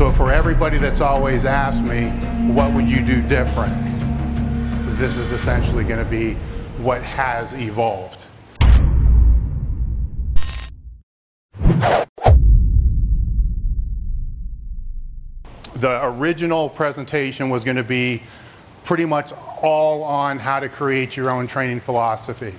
So for everybody that's always asked me, what would you do different? This is essentially going to be what has evolved. The original presentation was going to be pretty much all on how to create your own training philosophy.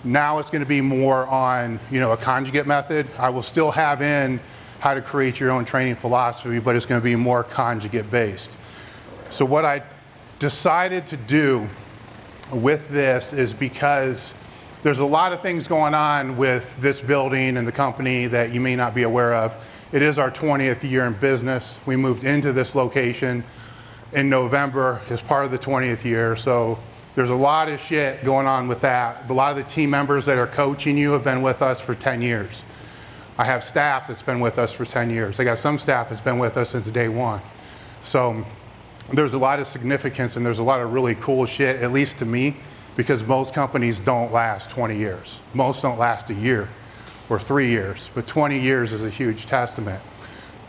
Now it's going to be more on, a conjugate method. I will still have in how to create your own training philosophy, but it's going to be more conjugate based. So what I decided to do with this is, because there's a lot of things going on with this building and the company that you may not be aware of. It is our 20th year in business. We moved into this location in November as part of the 20th year. So there's a lot of shit going on with that. A lot of the team members that are coaching you have been with us for 10 years. I have staff that's been with us for 10 years. I got some staff that's been with us since day one. So there's a lot of significance and there's a lot of really cool shit, at least to me, because most companies don't last 20 years. Most don't last a year or 3 years, but 20 years is a huge testament.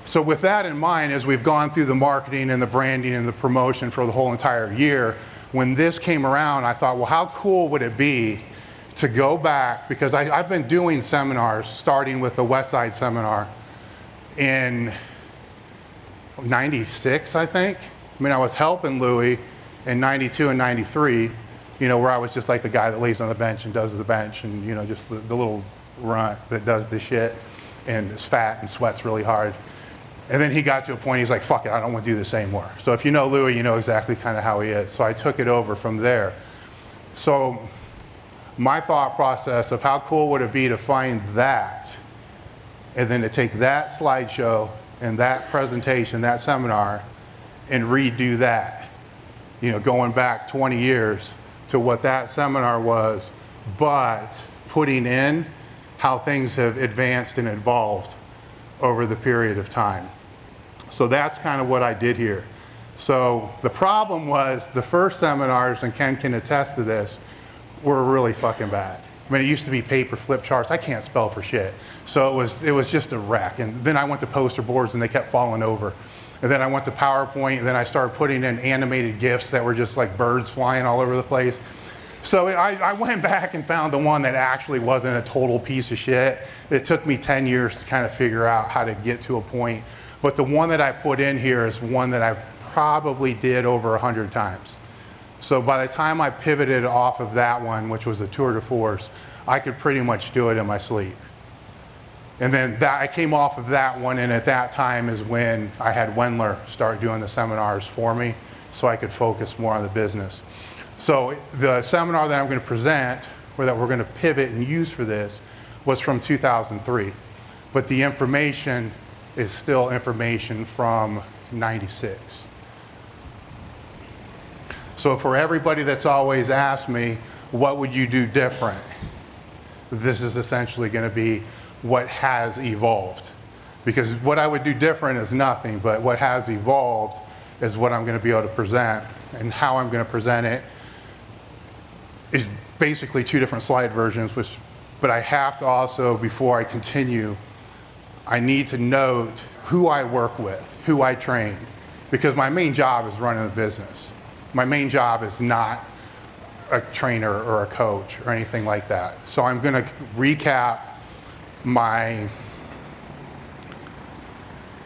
So with that in mind, as we've gone through the marketing and the branding and the promotion for the whole entire year, when this came around, I thought, well, how cool would it be to go back, because I've been doing seminars, starting with the Westside seminar in '96, I think. I mean, I was helping Louis in '92 and '93, where I was just like the guy that lays on the bench and does the bench and, just the little runt that does this shit and is fat and sweats really hard. And then he got to a point, he's like, fuck it, I don't want to do this anymore. So if you know Louis, you know exactly kind of how he is. So I took it over from there. So my thought process of how cool would it be to find that, and then to take that slideshow and that presentation, that seminar, and redo that, going back 20 years to what that seminar was, but putting in how things have advanced and evolved over the period of time. So that's kind of what I did here. So the problem was the first seminars, and Ken can attest to this, were really fucking bad. I mean, it used to be paper flip charts. I can't spell for shit. So it was just a wreck. And then I went to poster boards and they kept falling over. And then I went to PowerPoint, and then I started putting in animated GIFs that were just like birds flying all over the place. So I went back and found the one that actually wasn't a total piece of shit. It took me 10 years to kind of figure out how to get to a point. But the one that I put in here is one that I probably did over 100 times. So by the time I pivoted off of that one, which was the tour de force, I could pretty much do it in my sleep. And then I came off of that one, and at that time is when I had Wendler start doing the seminars for me so I could focus more on the business. So the seminar that I'm going to present, or that we're going to pivot and use for this, was from 2003. But the information is still information from '96. So for everybody that's always asked me, what would you do different? This is essentially going to be what has evolved. Because what I would do different is nothing, but what has evolved is what I'm going to be able to present. And how I'm going to present it is basically two different slide versions, but I have to also, before I continue, I need to note who I work with, who I train, because my main job is running the business. My main job is not a trainer or a coach or anything like that. So I'm going to recap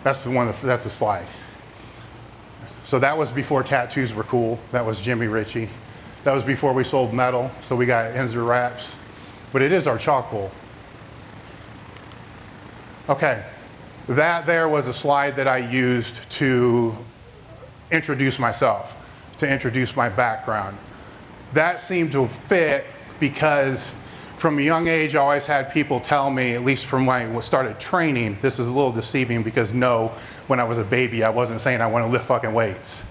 that's a slide. So that was before tattoos were cool. That was Jimmy Ritchie. That was before we sold metal, so we got Inzer wraps. But it is our chalk bowl. Okay, that there was a slide that I used to introduce myself, to introduce my background. That seemed to fit because from a young age, I always had people tell me, at least from when I started training, this is a little deceiving because no, when I was a baby, I wasn't saying I want to lift fucking weights.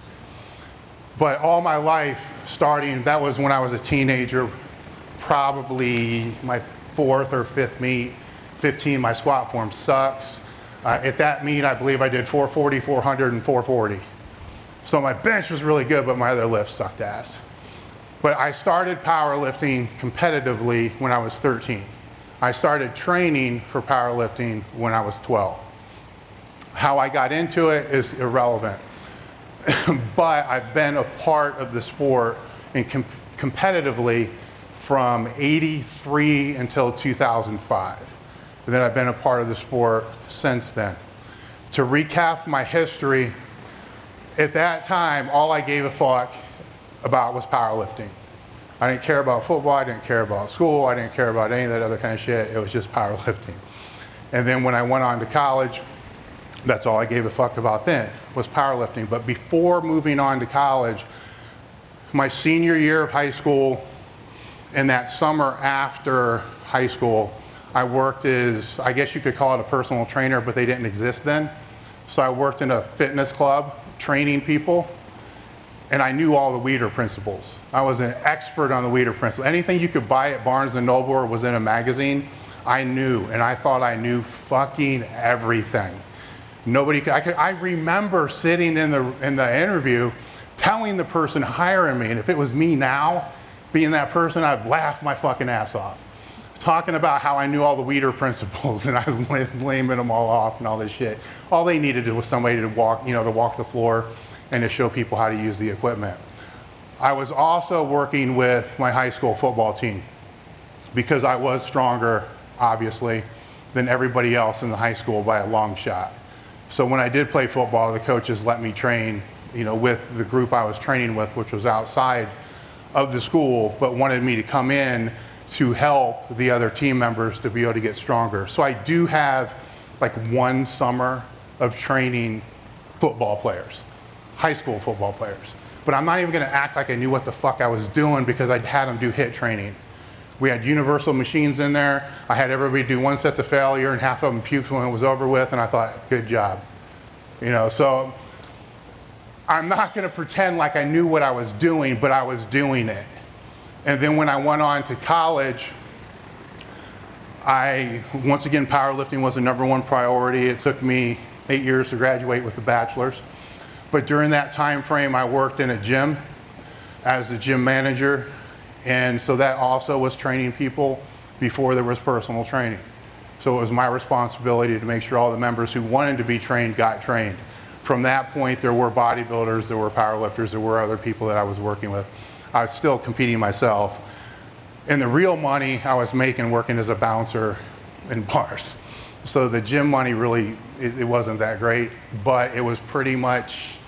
But all my life, starting, that was when I was a teenager, probably my 4th or 5th meet, 15, my squat form sucks. At that meet, I believe I did 440, 400, and 440. So my bench was really good, but my other lifts sucked ass. But I started powerlifting competitively when I was 13. I started training for powerlifting when I was 12. How I got into it is irrelevant. But I've been a part of the sport and competitively from '83 until 2005. And then I've been a part of the sport since then. To recap my history, at that time, all I gave a fuck about was powerlifting. I didn't care about football, I didn't care about school, I didn't care about any of that other kind of shit. It was just powerlifting. And then when I went on to college, that's all I gave a fuck about then, was powerlifting. But before moving on to college, my senior year of high school, and that summer after high school, I worked as, I guess you could call it a personal trainer, but they didn't exist then. So I worked in a fitness club, training people, and I knew all the Weider principles. I was an expert on the Weider principles. Anything you could buy at Barnes & Noble or was in a magazine, I knew, and I thought I knew fucking everything. Nobody could, I remember sitting in the interview telling the person hiring me, and if it was me now, being that person, I'd laugh my fucking ass off. Talking about how I knew all the Weider principles and I was laming them all off and all this shit. All they needed was somebody to walk, to walk the floor and to show people how to use the equipment. I was also working with my high school football team because I was stronger, obviously, than everybody else in the high school by a long shot. So when I did play football, the coaches let me train, with the group I was training with, which was outside of the school, but wanted me to come in to help the other team members to be able to get stronger. So I do have like one summer of training football players, high school football players. But I'm not even gonna act like I knew what the fuck I was doing because I had them do HIIT training. We had universal machines in there. I had everybody do one set to failure and half of them puked when it was over with, and I thought, good job. So I'm not gonna pretend like I knew what I was doing, but I was doing it. And then when I went on to college, once again, powerlifting was the #1 priority. It took me 8 years to graduate with a bachelor's. But during that time frame, I worked in a gym as a gym manager. And so that also was training people before there was personal training. So it was my responsibility to make sure all the members who wanted to be trained got trained. From that point, there were bodybuilders, there were powerlifters, there were other people that I was working with. I was still competing myself. And the real money I was making working as a bouncer in bars. So the gym money really, it wasn't that great, but it was pretty much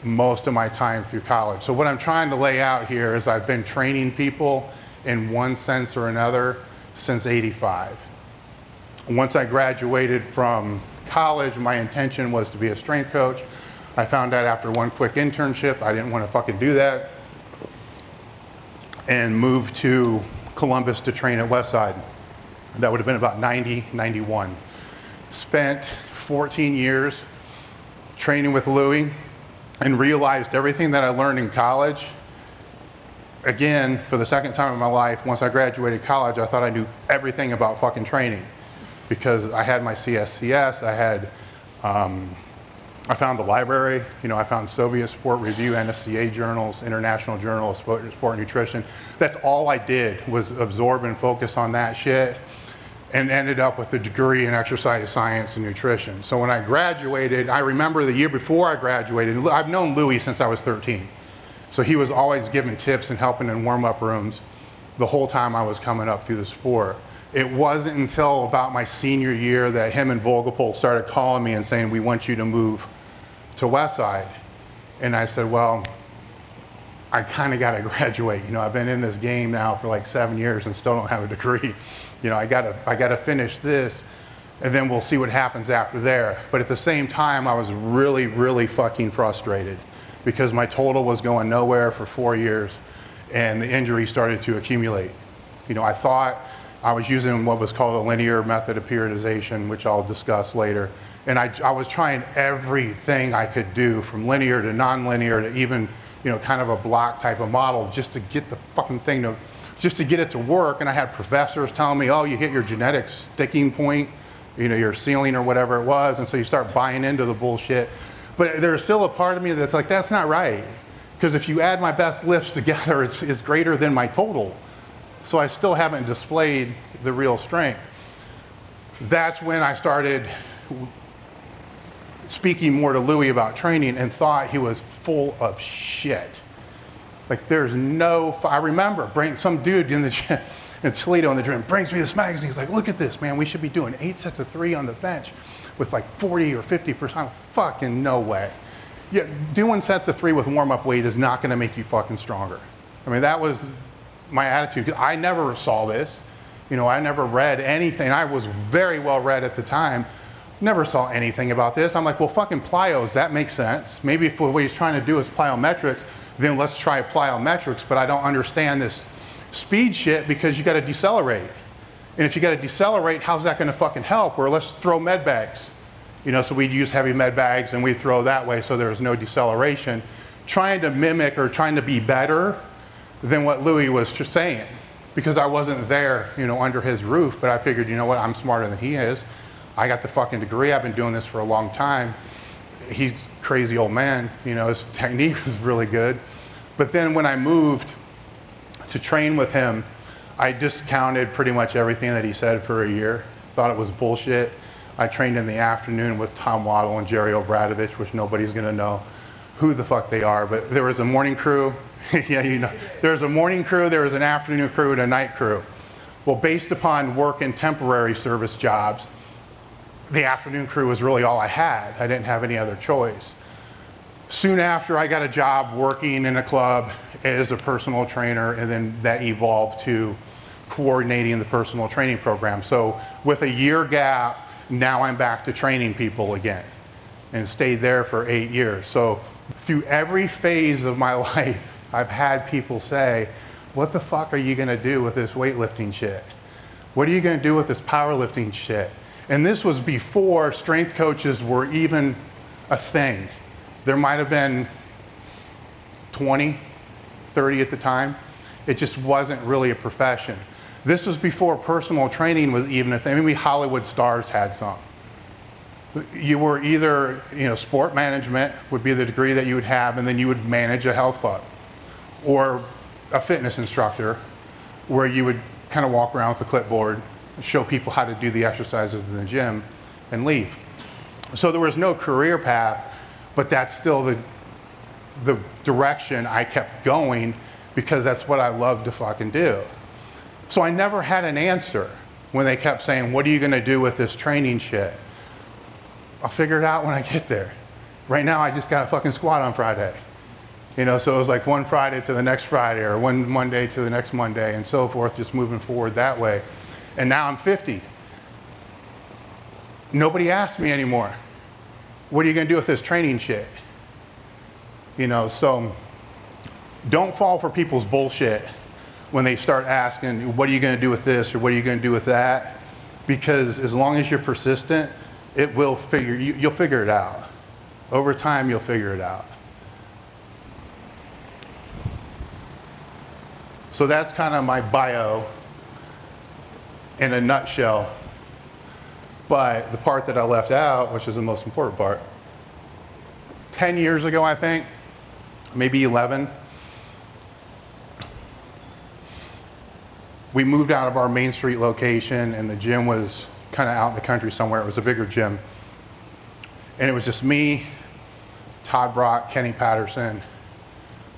most of my time through college. So what I'm trying to lay out here is I've been training people in one sense or another since '85. Once I graduated from college, my intention was to be a strength coach. I found out after one quick internship, I didn't want to fucking do that, and moved to Columbus to train at Westside. That would have been about 90, 91. Spent 14 years training with Louie and realized everything that I learned in college, again, for the second time in my life, once I graduated college, I thought I knew everything about fucking training because I had my CSCS, I found the library, I found Soviet Sport Review, NSCA journals, International Journal of Sport Nutrition. That's all I did was absorb and focus on that shit and ended up with a degree in exercise science and nutrition. So when I graduated, I remember the year before I graduated, I've known Louie since I was 13. So he was always giving tips and helping in warm-up rooms the whole time I was coming up through the sport. It wasn't until about my senior year that him and Vogelpohl started calling me and saying, we want you to move to Westside. And I said, well, I kind of got to graduate. I've been in this game now for like 7 years and still don't have a degree. I got to finish this and then we'll see what happens after there. But at the same time, I was really, really fucking frustrated because my total was going nowhere for 4 years and the injuries started to accumulate. I thought I was using what was called a linear method of periodization, which I'll discuss later. And I was trying everything I could do from linear to non-linear to even, kind of a block type of model just to get the fucking thing just to get it to work. And I had professors telling me, oh, you hit your genetic sticking point, your ceiling or whatever it was. And so you start buying into the bullshit. But there's still a part of me that's like, that's not right. Because if you add my best lifts together, it's greater than my total. So I still haven't displayed the real strength. That's when I started speaking more to Louis about training and thought he was full of shit. Like there's no, I remember some dude in the gym, in Toledo in the gym, brings me this magazine. He's like, look at this, man. We should be doing 8 sets of 3 on the bench with like 40 or 50%. Fucking no way. Yeah, doing sets of 3 with warm-up weight is not gonna make you fucking stronger. I mean, that was my attitude. I never saw this. You know, I never read anything. I was very well read at the time. Never saw anything about this. I'm like, well, fucking plyos, that makes sense. Maybe if what he's trying to do is plyometrics, then let's try plyometrics, but I don't understand this speed shit because you gotta decelerate. And if you gotta decelerate, how's that gonna fucking help? Or let's throw med bags. You know, so we'd use heavy med bags and we'd throw that way so there was no deceleration. Trying to mimic or trying to be better than what Louis was just saying. Because I wasn't there, you know, under his roof, but I figured, you know what, I'm smarter than he is. I got the fucking degree, I've been doing this for a long time. He's a crazy old man, you know, his technique was really good. But then when I moved to train with him, I discounted pretty much everything that he said for a year. Thought it was bullshit. I trained in the afternoon with Tom Waddle and Jerry Obradovich, which nobody's gonna know who the fuck they are, but there was a morning crew. Yeah, you know, there was a morning crew, there was an afternoon crew, and a night crew. Well, based upon work in temporary service jobs, the afternoon crew was really all I had. I didn't have any other choice. Soon after, I got a job working in a club as a personal trainer, and then that evolved to coordinating the personal training program. So with a year gap, now I'm back to training people again, and stayed there for 8 years. So through every phase of my life, I've had people say, what the fuck are you gonna do with this weightlifting shit? What are you gonna do with this powerlifting shit? And this was before strength coaches were even a thing. There might have been 20, 30 at the time. It just wasn't really a profession. This was before personal training was even a thing. Maybe Hollywood stars had some. You were either, you know, sport management would be the degree that you would have, and then you would manage a health club, or a fitness instructor where you would kind of walk around with a clipboard, show people how to do the exercises in the gym, and leave. So there was no career path, but that's still the direction I kept going because that's what I love to fucking do. So I never had an answer when they kept saying, what are you gonna do with this training shit? I'll figure it out when I get there. Right now, I just got a fucking squat on Friday. You know, so it was like one Friday to the next Friday, or one Monday to the next Monday, and so forth, just moving forward that way. And now I'm 50. Nobody asks me anymore, what are you gonna do with this training shit? You know, so don't fall for people's bullshit when they start asking, what are you gonna do with this, or what are you gonna do with that? Because as long as you're persistent, it will you'll figure it out. Over time, you'll figure it out. So that's kind of my bio in a nutshell. But the part that I left out, which is the most important part, 10 years ago, I think, maybe 11, we moved out of our Main Street location, and the gym was kind of out in the country somewhere. It was a bigger gym. And it was just me, Todd Brock, Kenny Patterson,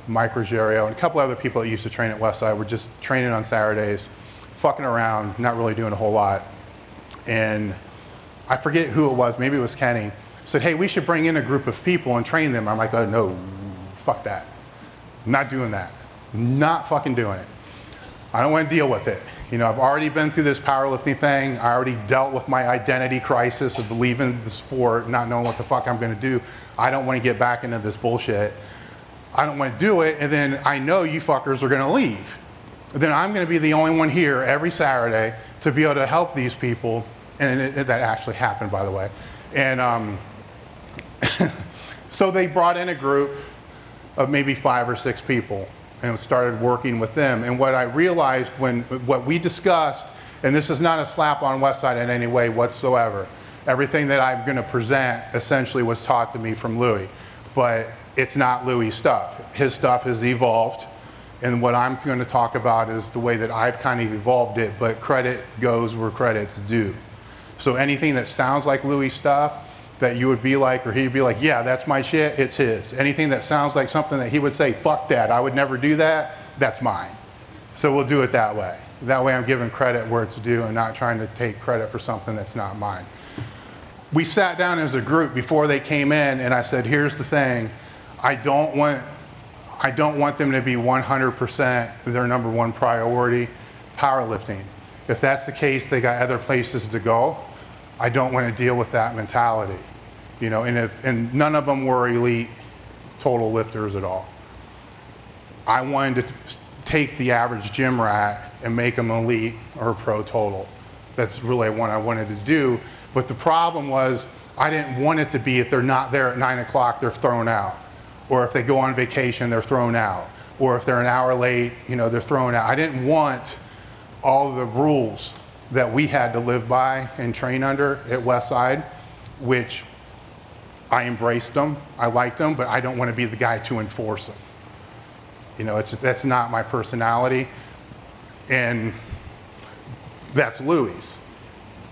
Mike Ruggiero, and a couple other people that used to train at Westside. Were just training on Saturdays, fucking around, not really doing a whole lot. And I forget who it was, maybe it was Kenny, said, hey, we should bring in a group of people and train them. I'm like, oh no, fuck that. Not doing that. Not fucking doing it. I don't want to deal with it. You know, I've already been through this powerlifting thing. I already dealt with my identity crisis of leaving the sport, not knowing what the fuck I'm gonna do. I don't want to get back into this bullshit. I don't want to do it, and then I know you fuckers are gonna leave. Then I'm gonna be the only one here every Saturday to be able to help these people, and that actually happened, by the way. And so they brought in a group of maybe 5 or 6 people and started working with them. And what I realized what we discussed, and this is not a slap on Westside in any way whatsoever, everything that I'm gonna present essentially was taught to me from Louis, but it's not Louis' stuff. His stuff has evolved, and what I'm gonna talk about is the way that I've kind of evolved it, but credit goes where credit's due. So anything that sounds like Louis' stuff, that you would be like, or he'd be like, yeah, that's my shit, it's his. Anything that sounds like something that he would say, fuck that, I would never do that, that's mine. So we'll do it that way. That way I'm giving credit where it's due and not trying to take credit for something that's not mine. We sat down as a group before they came in, and I said, here's the thing, I don't want them to be 100% their number one priority, powerlifting. If that's the case, they got other places to go. I don't want to deal with that mentality. You know, and none of them were elite total lifters at all. I wanted to take the average gym rat and make them elite or pro total. That's really what I wanted to do. But the problem was, I didn't want it to be if they're not there at 9 o'clock, they're thrown out. Or if they go on vacation, they're thrown out. Or if they're an hour late, you know, they're thrown out. I didn't want all the rules that we had to live by and train under at Westside, which I embraced them, I liked them, but I don't want to be the guy to enforce them. You know, that's not my personality, and that's Louie's.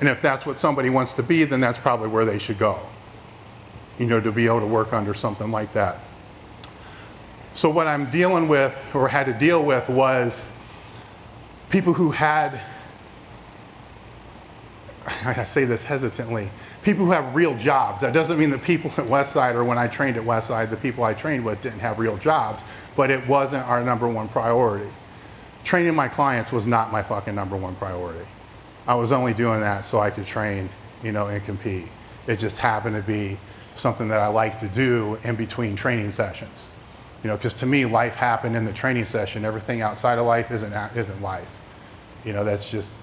And if that's what somebody wants to be, then that's probably where they should go, you know, to be able to work under something like that. So what I'm dealing with, or had to deal with, was people who had, I say this hesitantly, people who have real jobs. That doesn't mean the people at Westside, or when I trained at Westside, the people I trained with didn't have real jobs, but it wasn't our number one priority. Training my clients was not my fucking number one priority. I was only doing that so I could train, you know, and compete. It just happened to be something that I like to do in between training sessions. You know, because to me, life happened in the training session. Everything outside of life isn't life. You know, that's just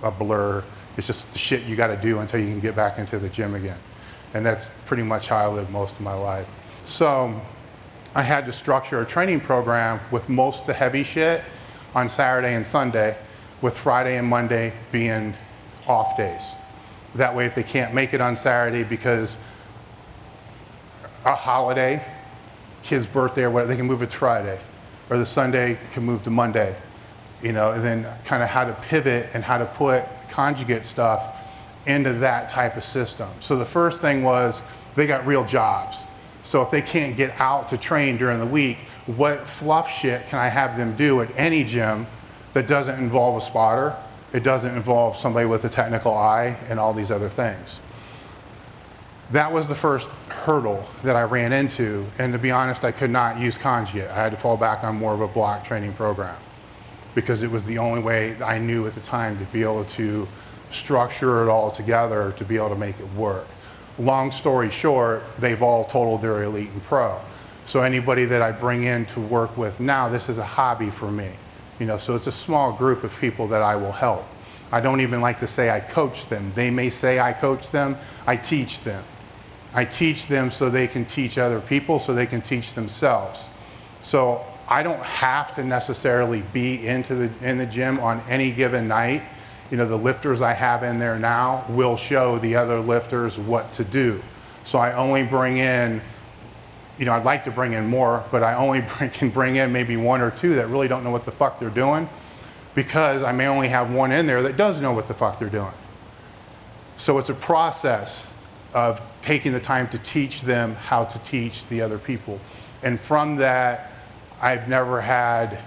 a blur. It's just the shit you got to do until you can get back into the gym again. And that's pretty much how I lived most of my life. So I had to structure a training program with most of the heavy shit on Saturday and Sunday, with Friday and Monday being off days. That way, if they can't make it on Saturday because a holiday, kid's birthday or whatever, they can move it to Friday, or the Sunday can move to Monday, you know, and then kind of how to pivot and how to put conjugate stuff into that type of system. So the first thing was, they got real jobs. So if they can't get out to train during the week, what fluff shit can I have them do at any gym that doesn't involve a spotter? It doesn't involve somebody with a technical eye and all these other things. That was the first hurdle that I ran into, and to be honest, I could not use conjugate. I had to fall back on more of a block training program, because it was the only way I knew at the time to be able to structure it all together to be able to make it work. Long story short, they've all totaled their elite and pro. So anybody that I bring in to work with now, this is a hobby for me. You know, so it's a small group of people that I will help. I don't even like to say I coach them. They may say I coach them, I teach them. I teach them so they can teach other people, so they can teach themselves. So I don't have to necessarily be in the gym on any given night. You know, the lifters I have in there now will show the other lifters what to do. So I only bring in, you know, I'd like to bring in more, but I only can bring in maybe one or two that really don't know what the fuck they're doing, because I may only have one in there that does know what the fuck they're doing. So it's a process of taking the time to teach them how to teach the other people. And from that, I've never had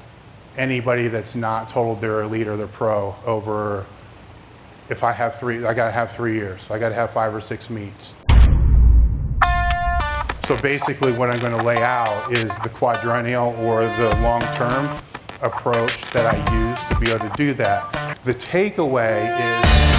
anybody that's not totaled their elite or their pro over, if I have three, I gotta have 3 years. So I gotta have 5 or 6 meets. So basically what I'm gonna lay out is the quadrennial or the long-term approach that I use to be able to do that. The takeaway is